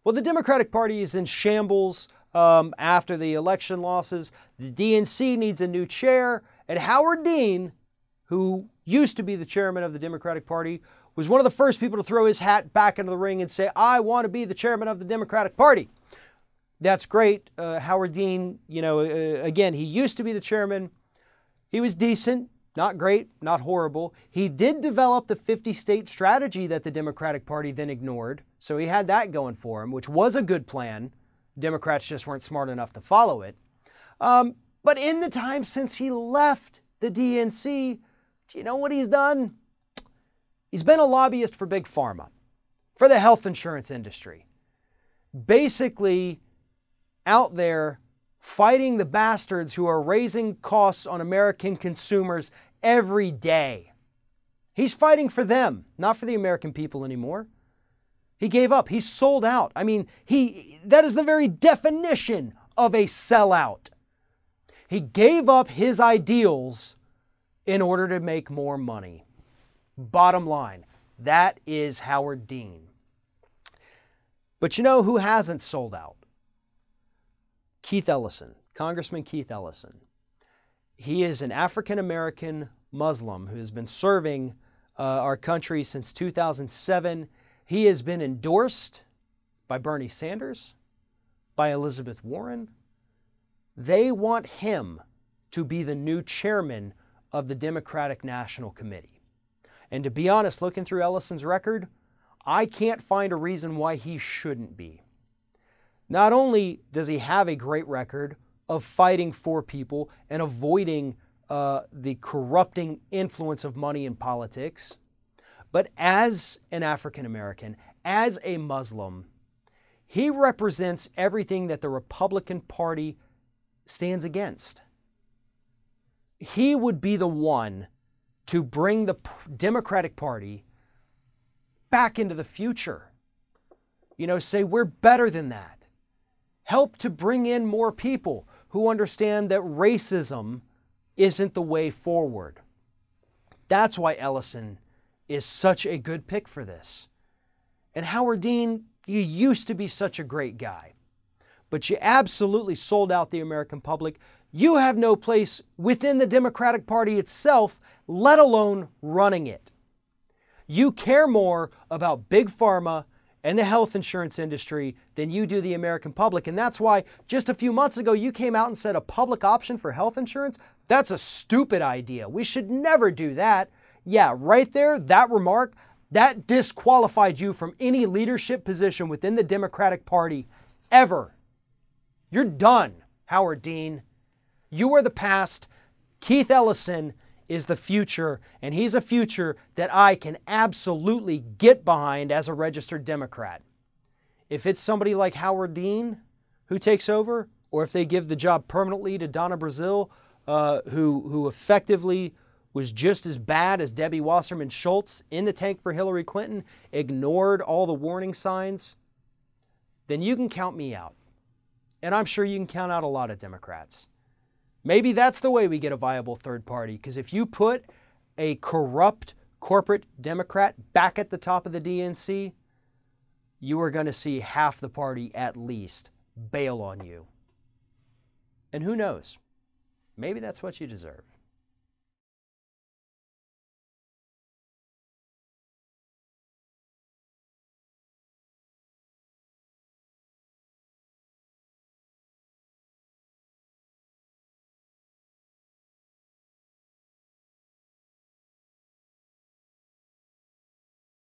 Well, the Democratic Party is in shambles after the election losses. The DNC needs a new chair, and Howard Dean, who used to be the chairman of the Democratic Party, was one of the first people to throw his hat back into the ring and say, I want to be the chairman of the Democratic Party. That's great. Howard Dean, again, he used to be the chairman. He was decent, not great, not horrible. He did develop the 50-state strategy that the Democratic Party then ignored. So he had that going for him, which was a good plan. Democrats just weren't smart enough to follow it. But in the time since he left the DNC, do you know what he's done? He's been a lobbyist for Big Pharma, for the health insurance industry. Basically out there fighting the bastards who are raising costs on American consumers every day. He's fighting for them, not for the American people anymore. He gave up. He sold out. I mean, that is the very definition of a sellout. He gave up his ideals in order to make more money. Bottom line, that is Howard Dean. But you know who hasn't sold out? Keith Ellison, Congressman Keith Ellison. He is an African-American Muslim who has been serving our country since 2007. He has been endorsed by Bernie Sanders, by Elizabeth Warren. They want him to be the new chairman of the Democratic National Committee. And to be honest, looking through Ellison's record, I can't find a reason why he shouldn't be. Not only does he have a great record of fighting for people and avoiding the corrupting influence of money in politics, but as an African American, as a Muslim, he represents everything that the Republican Party stands against. He would be the one to bring the Democratic Party back into the future. Say we're better than that. Help to bring in more people who understand that racism isn't the way forward. That's why Ellison is such a good pick for this. And Howard Dean, you used to be such a great guy, but you absolutely sold out the American public. You have no place within the Democratic Party itself, let alone running it. You care more about Big Pharma and the health insurance industry than you do the American public. And that's why just a few months ago, you came out and said a public option for health insurance, that's a stupid idea. We should never do that. Yeah, right there, that remark, that disqualified you from any leadership position within the Democratic Party ever. You're done, Howard Dean. You are the past. Keith Ellison is the future, and he's a future that I can absolutely get behind as a registered Democrat. If it's somebody like Howard Dean who takes over, or if they give the job permanently to Donna Brazile, who effectively was just as bad as Debbie Wasserman Schultz in the tank for Hillary Clinton, ignored all the warning signs, then you can count me out. And I'm sure you can count out a lot of Democrats. Maybe that's the way we get a viable third party, because if you put a corrupt corporate Democrat back at the top of the DNC, you are going to see half the party at least bail on you. And who knows? Maybe that's what you deserve.